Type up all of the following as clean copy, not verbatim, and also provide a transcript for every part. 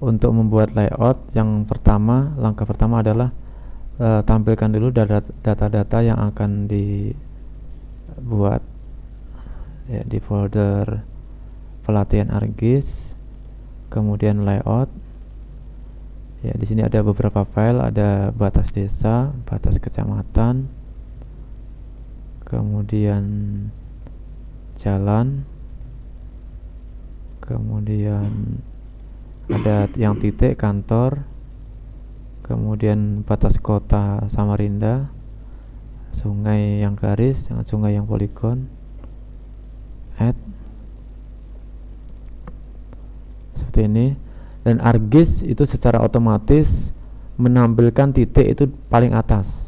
Untuk membuat layout, yang pertama, langkah pertama adalah tampilkan dulu data-data yang akan dibuat ya, di folder pelatihan ArcGIS, kemudian layout. Ya, di sini ada beberapa file, ada batas desa, batas kecamatan, kemudian jalan, kemudian ada yang titik kantor, kemudian batas kota Samarinda, sungai yang garis, sungai yang poligon, add, seperti ini. Dan ArcGIS itu secara otomatis menampilkan titik itu paling atas,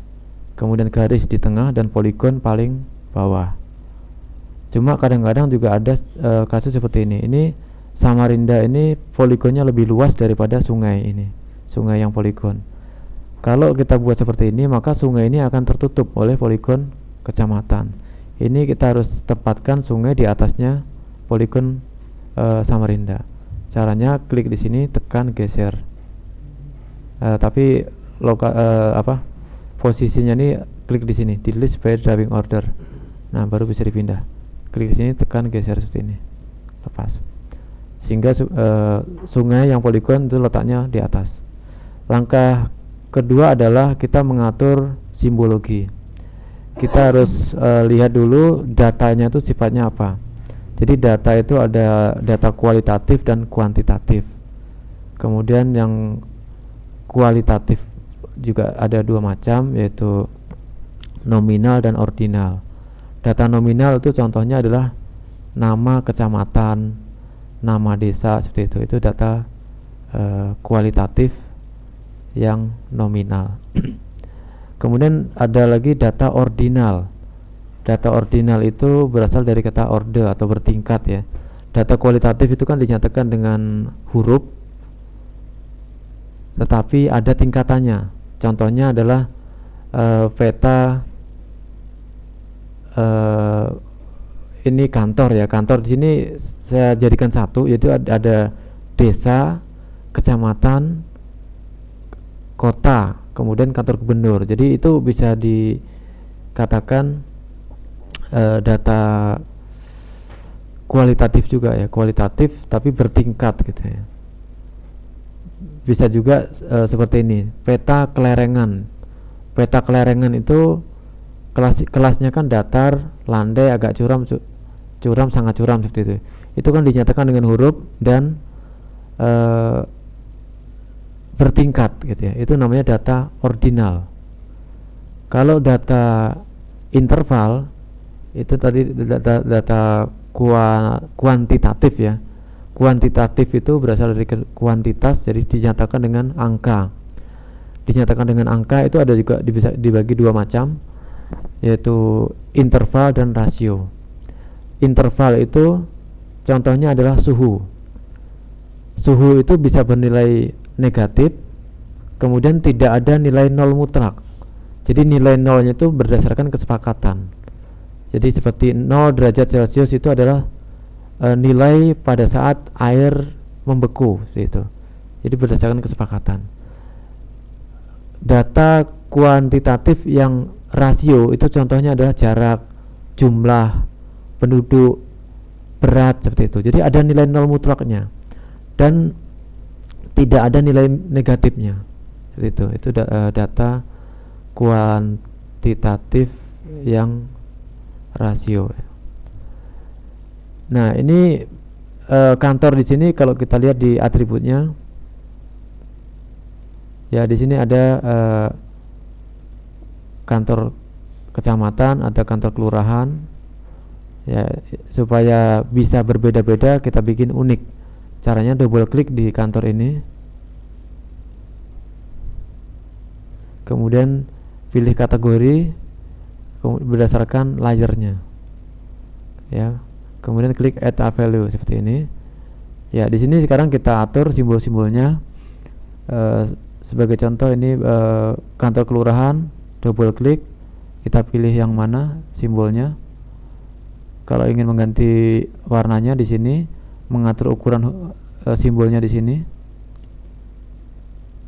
kemudian garis di tengah, dan poligon paling bawah. Cuma kadang-kadang juga ada kasus seperti ini. Ini Samarinda ini poligonnya lebih luas daripada sungai ini, sungai yang poligon. Kalau kita buat seperti ini, maka sungai ini akan tertutup oleh poligon kecamatan. Ini kita harus tempatkan sungai di atasnya poligon Samarinda. Caranya klik di sini, tekan geser. Tapi posisinya ini klik di sini, delete by driving order. Nah, baru bisa dipindah. Klik di sini, tekan geser seperti ini. Lepas. Sehingga sungai yang poligon itu letaknya di atas. Langkah kedua adalah kita mengatur simbologi. Kita harus lihat dulu datanya itu sifatnya apa. Jadi data itu ada data kualitatif dan kuantitatif. Kemudian yang kualitatif juga ada dua macam, yaitu nominal dan ordinal. Data nominal itu contohnya adalah nama kecamatan, nama desa, seperti itu. Itu data kualitatif yang nominal. Kemudian ada lagi data ordinal. Data ordinal itu berasal dari kata orde atau bertingkat ya. Data kualitatif itu kan dinyatakan dengan huruf, tetapi ada tingkatannya. Contohnya adalah peta ini kantor ya. Kantor di sini saya jadikan satu, yaitu ada desa, kecamatan, kota, kemudian kantor gubernur. Jadi itu bisa dikatakan data kualitatif juga ya, kualitatif tapi bertingkat gitu ya. Bisa juga seperti ini, peta kelerengan. Peta kelerengan itu kelasnya kan datar, landai, agak curam, curam, sangat curam, seperti itu. Itu kan dinyatakan dengan huruf dan bertingkat gitu ya. Itu namanya data ordinal. Kalau data interval itu tadi data kuantitatif ya. Kuantitatif itu berasal dari kuantitas, jadi dinyatakan dengan angka. Dinyatakan dengan angka itu ada juga bisa dibagi dua macam, yaitu interval dan rasio. Interval itu contohnya adalah suhu. Suhu itu bisa bernilai negatif, kemudian tidak ada nilai nol mutlak. Jadi nilai nolnya itu berdasarkan kesepakatan. Jadi seperti 0 derajat Celcius itu adalah nilai pada saat air membeku gitu. Jadi berdasarkan kesepakatan. Data kuantitatif yang rasio itu contohnya adalah jarak, jumlah penduduk, berat, seperti itu. Jadi ada nilai nol mutlaknya dan tidak ada nilai negatifnya, seperti itu. Itu data kuantitatif yang rasio. Nah, ini kantor di sini kalau kita lihat di atributnya, ya di sini ada kantor kecamatan, ada kantor kelurahan. Ya, supaya bisa berbeda-beda kita bikin unik. Caranya double klik di kantor ini, kemudian pilih kategori berdasarkan layernya ya, kemudian klik add a value seperti ini ya. Di sini sekarang kita atur simbol-simbolnya. Sebagai contoh ini kantor kelurahan, double klik, kita pilih yang mana simbolnya. Kalau ingin mengganti warnanya, di sini mengatur ukuran simbolnya di sini.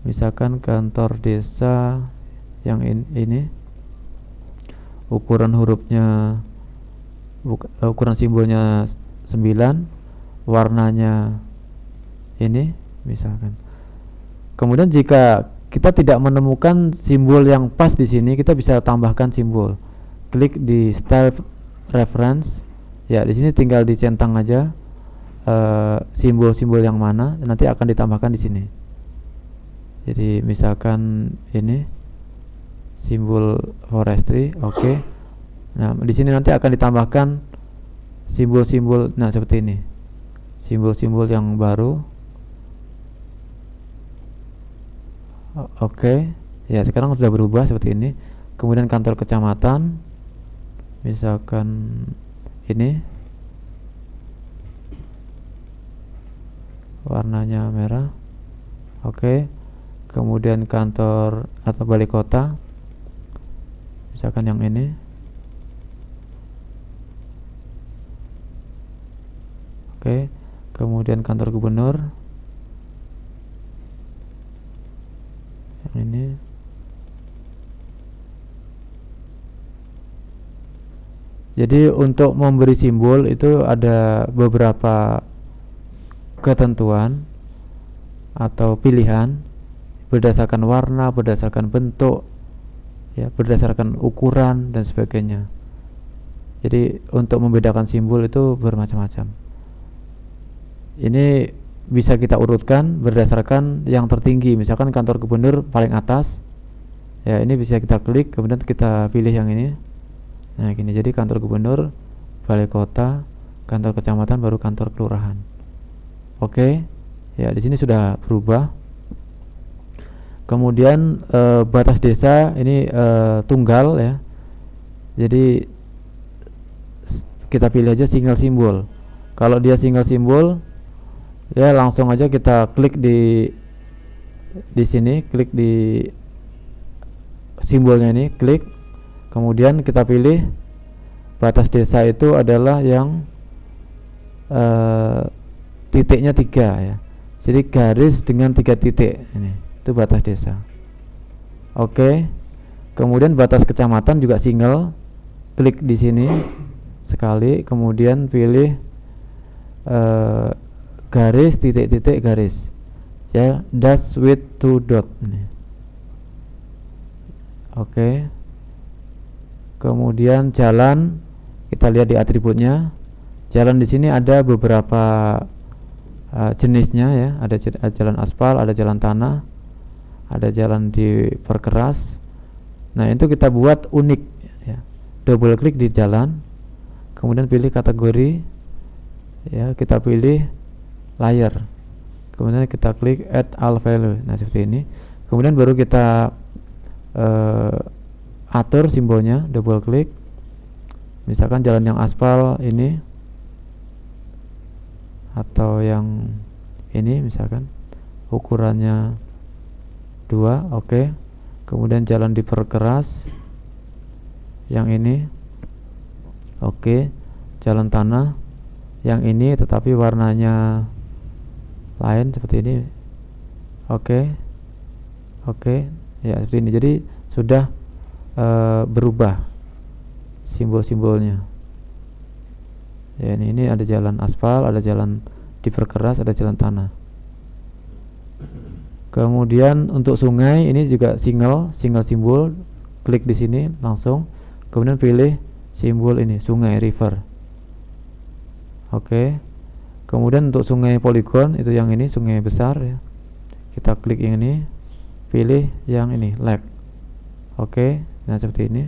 misalkan kantor desa yang ini ukuran hurufnya ukuran simbolnya 9, warnanya ini misalkan. Kemudian jika kita tidak menemukan simbol yang pas di sini, kita bisa tambahkan simbol. Klik di style reference. Ya, di sini tinggal dicentang aja simbol-simbol yang mana, nanti akan ditambahkan di sini. Jadi misalkan ini simbol forestry, oke. Nah, di sini nanti akan ditambahkan simbol-simbol, nah seperti ini, simbol-simbol yang baru. Oke. Ya, sekarang sudah berubah seperti ini. Kemudian kantor kecamatan, misalkan ini warnanya merah. Oke. Kemudian kantor atau balai kota, misalkan yang ini. Oke. Kemudian kantor gubernur yang ini. Jadi untuk memberi simbol itu ada beberapa ketentuan atau pilihan berdasarkan warna, berdasarkan bentuk, ya, berdasarkan ukuran dan sebagainya. Jadi untuk membedakan simbol itu bermacam-macam. Ini bisa kita urutkan berdasarkan yang tertinggi, misalkan kantor gubernur paling atas. Ya, ini bisa kita klik, kemudian kita pilih yang ini. Nah, gini. Jadi kantor gubernur, balai kota, kantor kecamatan, baru kantor kelurahan. Oke. Ya, di sini sudah berubah. Kemudian batas desa ini tunggal ya. Jadi kita pilih aja single simbol. Kalau dia single simbol, ya langsung aja kita klik di sini, klik di simbolnya ini, klik. Kemudian kita pilih batas desa itu adalah yang titiknya 3 ya. Jadi garis dengan 3 titik ini, itu batas desa. Oke. Kemudian batas kecamatan juga single, klik di sini sekali, kemudian pilih garis titik-titik garis ya, dash with 2 dot ini. Oke. Kemudian jalan, kita lihat di atributnya. Jalan di sini ada beberapa jenisnya ya, ada jalan aspal, ada jalan tanah, ada jalan diperkeras. Nah, itu kita buat unik ya. Double klik di jalan, kemudian pilih kategori ya, kita pilih layer, kemudian kita klik add all value. Nah, seperti ini. Kemudian baru kita atur simbolnya, double klik. Misalkan jalan yang aspal ini atau yang ini, misalkan ukurannya 2, oke. Kemudian jalan diperkeras yang ini, oke. Jalan tanah yang ini tetapi warnanya lain seperti ini, oke. Oke ya, seperti ini. Jadi sudah berubah simbol-simbolnya ya. Ini ada jalan aspal, ada jalan diperkeras, ada jalan tanah. Kemudian untuk sungai ini juga single simbol, klik di sini langsung, kemudian pilih simbol ini, sungai, river. Oke. Kemudian untuk sungai poligon itu yang ini, sungai besar ya, kita klik yang ini, pilih yang ini, lake. Oke. Nah, seperti ini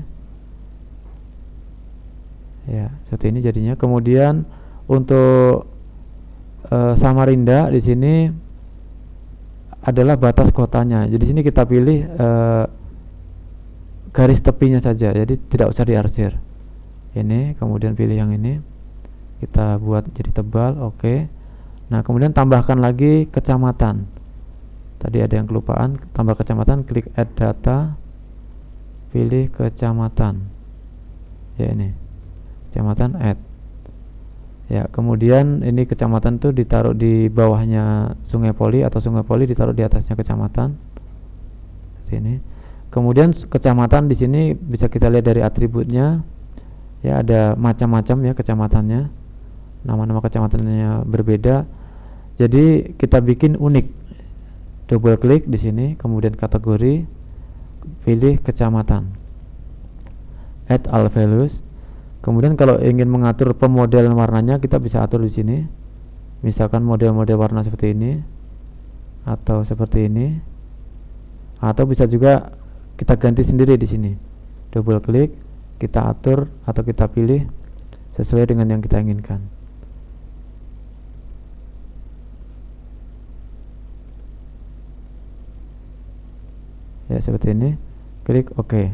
ya, seperti ini jadinya. Kemudian untuk Samarinda di sini adalah batas kotanya. Jadi sini kita pilih garis tepinya saja, jadi tidak usah diarsir. Ini, kemudian pilih yang ini, kita buat jadi tebal. Oke. Nah, kemudian tambahkan lagi kecamatan. Tadi ada yang kelupaan, tambah kecamatan, klik add data, pilih kecamatan ya, ini kecamatan, add ya. Kemudian ini kecamatan tuh ditaruh di bawahnya Sungai Poli, atau Sungai Poli ditaruh di atasnya kecamatan. seperti ini. Kemudian kecamatan di sini bisa kita lihat dari atributnya, ya ada macam-macam ya kecamatannya, nama-nama kecamatannya berbeda. Jadi kita bikin unik, double klik di sini, kemudian kategori, pilih kecamatan, add all values. Kemudian kalau ingin mengatur pemodelan warnanya, kita bisa atur di sini. Misalkan model-model warna seperti ini atau seperti ini, atau bisa juga kita ganti sendiri di sini. Double klik, kita atur atau kita pilih sesuai dengan yang kita inginkan. Ya seperti ini. Klik OK.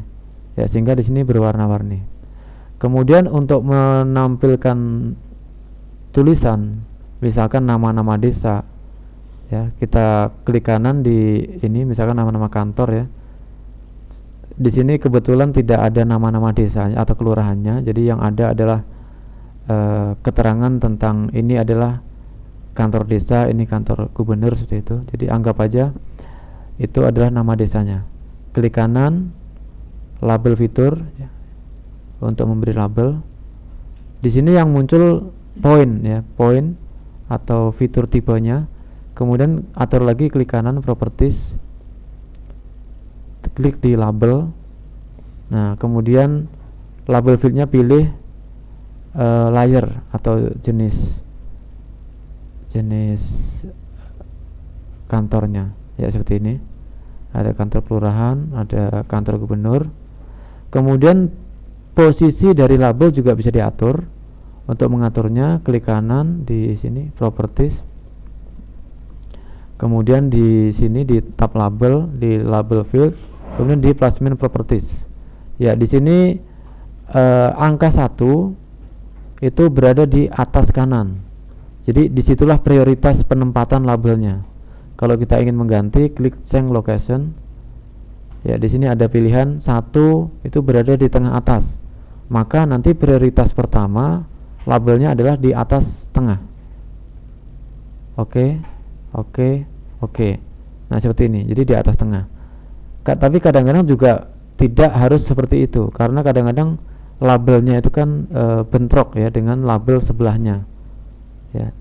Ya sehingga di sini berwarna-warni. Kemudian untuk menampilkan tulisan, misalkan nama-nama desa, ya kita klik kanan di ini, misalkan nama-nama kantor ya. Di sini kebetulan tidak ada nama-nama desanya atau kelurahannya, jadi yang ada adalah keterangan tentang ini adalah kantor desa, ini kantor gubernur seperti itu. Jadi anggap aja itu adalah nama desanya. Klik kanan, label fitur. Ya, untuk memberi label. Di sini yang muncul poin ya, poin atau fitur tipenya. Kemudian atur lagi, klik kanan properties, klik di label. Nah kemudian label fieldnya pilih layer atau jenis kantornya ya seperti ini. Ada kantor kelurahan, ada kantor gubernur. Kemudian posisi dari label juga bisa diatur. Untuk mengaturnya, klik kanan di sini properties. Kemudian di sini di tab label, di label field, kemudian di placement properties. Ya, di sini angka 1 itu berada di atas kanan. Jadi disitulah prioritas penempatan labelnya. Kalau kita ingin mengganti, klik change location. Ya, di sini ada pilihan 1 itu berada di tengah atas. Maka nanti prioritas pertama labelnya adalah di atas tengah. Oke. Nah seperti ini, jadi di atas tengah. Tapi kadang-kadang juga tidak harus seperti itu, karena kadang-kadang labelnya itu kan bentrok ya dengan label sebelahnya. Ya,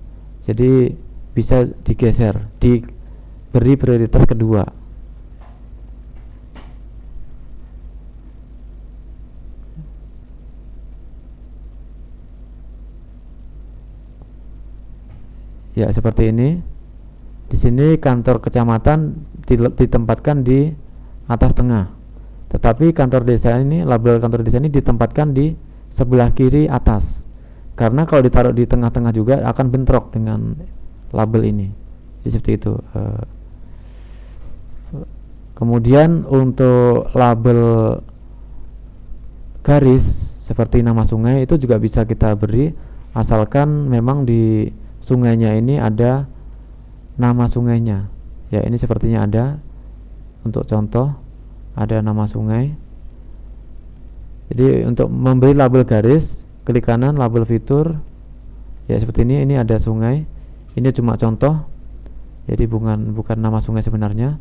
jadi bisa digeser, diberi prioritas kedua. Ya seperti ini. Di sini kantor kecamatan ditempatkan di atas tengah. Tetapi kantor desa ini, label kantor desa ini ditempatkan di sebelah kiri atas. Karena kalau ditaruh di tengah-tengah juga akan bentrok dengan label ini. Jadi seperti itu. Kemudian untuk label garis seperti nama sungai itu juga bisa kita beri, asalkan memang di sungainya ini ada nama sungainya. Ya, ini sepertinya ada. Untuk contoh, ada nama sungai. Jadi untuk memberi label garis, klik kanan label fitur. Ya, seperti ini ada sungai. Ini cuma contoh. Jadi bukan nama sungai sebenarnya.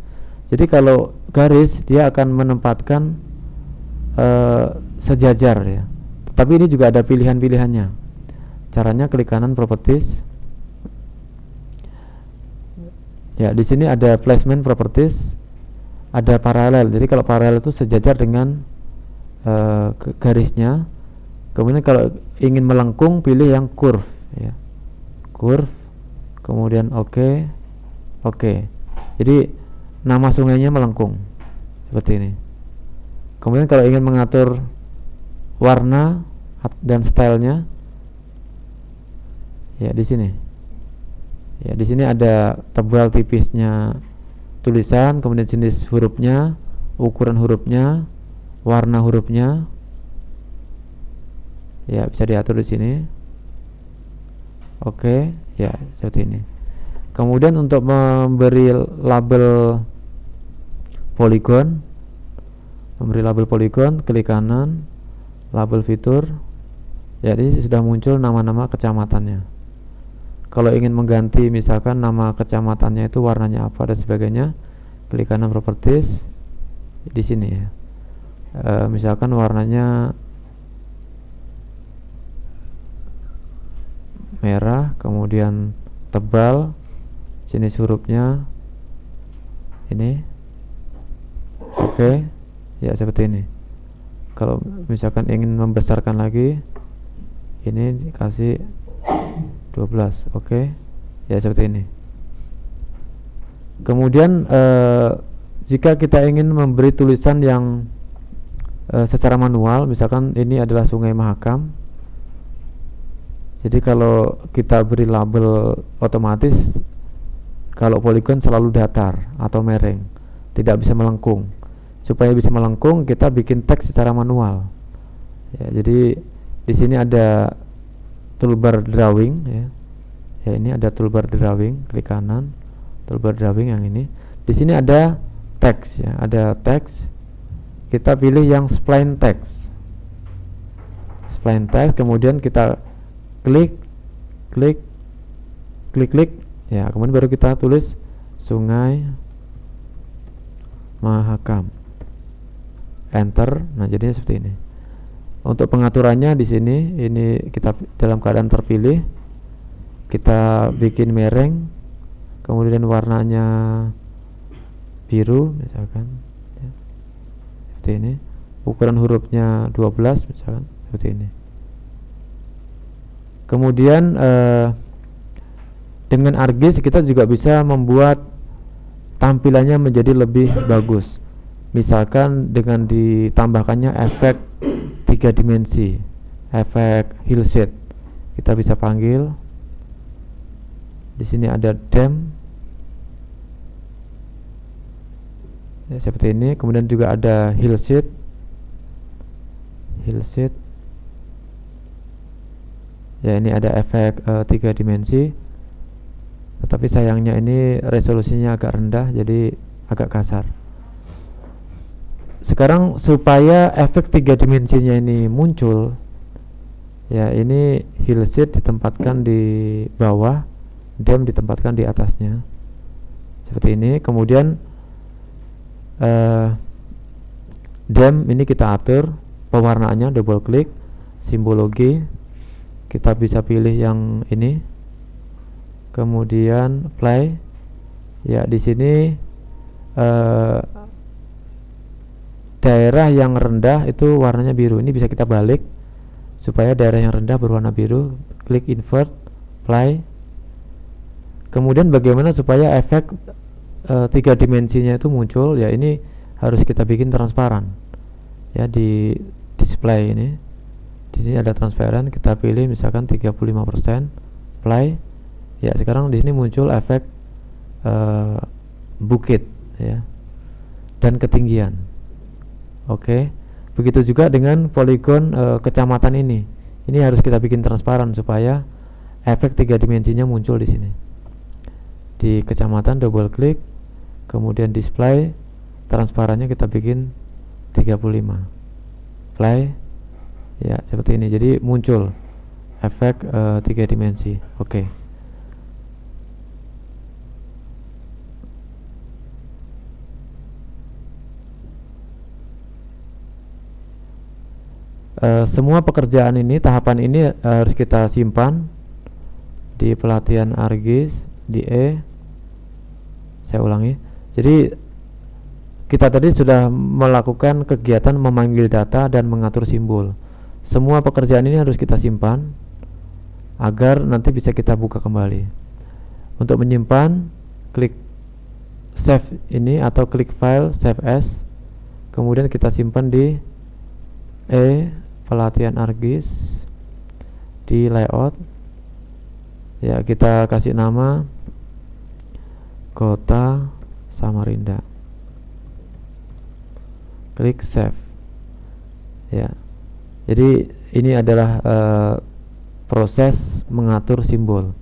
Jadi kalau garis dia akan menempatkan sejajar ya. Tapi ini juga ada pilihan-pilihannya. Caranya klik kanan properties. Ya, di sini ada placement properties, ada paralel. Jadi kalau paralel itu sejajar dengan garisnya. Kemudian kalau ingin melengkung, pilih yang curve ya. Curve. Kemudian oke. Jadi nama sungainya melengkung seperti ini. Kemudian kalau ingin mengatur warna dan stylenya, ya di sini. Ya, di sini ada tebal tipisnya tulisan, kemudian jenis hurufnya, ukuran hurufnya, warna hurufnya. Ya, bisa diatur di sini. Oke, ya seperti ini. Kemudian untuk memberi label polygon, klik kanan, label fitur. Jadi sudah muncul nama-nama kecamatannya. Kalau ingin mengganti misalkan nama kecamatannya itu warnanya apa dan sebagainya, klik kanan properties. di sini ya. Misalkan warnanya merah, kemudian tebal, jenis hurufnya ini, oke, ya seperti ini. Kalau misalkan ingin membesarkan lagi, ini dikasih 12, oke, ya seperti ini. Kemudian jika kita ingin memberi tulisan yang secara manual, misalkan ini adalah Sungai Mahakam. Jadi kalau kita beri label otomatis, kalau poligon selalu datar atau mereng, tidak bisa melengkung. Supaya bisa melengkung, kita bikin teks secara manual. Ya, jadi di sini ada toolbar drawing ya. Ya, ini ada toolbar drawing, klik kanan, toolbar drawing yang ini. Di sini ada teks ya, ada teks. Kita pilih yang spline text. Spline text, kemudian kita klik ya, kemudian baru kita tulis Sungai Mahakam, enter. Nah, jadinya seperti ini. Untuk pengaturannya di sini, ini kita dalam keadaan terpilih, kita bikin mereng, kemudian warnanya biru misalkan ya, seperti ini. Ukuran hurufnya 12 misalkan seperti ini. Kemudian dengan ArcGIS kita juga bisa membuat tampilannya menjadi lebih bagus. Misalkan dengan ditambahkannya efek 3 dimensi, efek hillside. Kita bisa panggil. Di sini ada dam. Ya, seperti ini. Kemudian juga ada hillside. Ya, ini ada efek 3 dimensi. Tetapi sayangnya ini resolusinya agak rendah, jadi agak kasar. Sekarang supaya efek 3 dimensinya ini muncul, ya ini hillside ditempatkan di bawah, dam ditempatkan di atasnya, seperti ini. Kemudian dam ini kita atur pewarnaannya, double klik, simbologi, kita bisa pilih yang ini, kemudian play. Ya, di sini daerah yang rendah itu warnanya biru. Ini bisa kita balik supaya daerah yang rendah berwarna biru. Klik invert, play. Kemudian bagaimana supaya efek 3 dimensinya itu muncul? Ya, ini harus kita bikin transparan. Ya, di display ini. Di sini ada transparan, kita pilih misalkan 35%, play. Ya, sekarang di sini muncul efek bukit ya, dan ketinggian. Oke. Begitu juga dengan poligon kecamatan ini. Ini harus kita bikin transparan supaya efek 3 dimensinya muncul di sini. Di kecamatan double klik, kemudian display, transparannya kita bikin 35. Play. Ya, seperti ini. Jadi muncul efek 3 dimensi. Oke. Semua pekerjaan ini, tahapan ini harus kita simpan di pelatihan ArcGIS di saya ulangi. Jadi kita tadi sudah melakukan kegiatan memanggil data dan mengatur simbol. Semua pekerjaan ini harus kita simpan agar nanti bisa kita buka kembali. Untuk menyimpan, klik save ini atau klik file, save as. Kemudian kita simpan di pelatihan ArcGIS, di layout. Ya, kita kasih nama Kota Samarinda. Klik save. Ya. Jadi ini adalah proses mengatur simbol.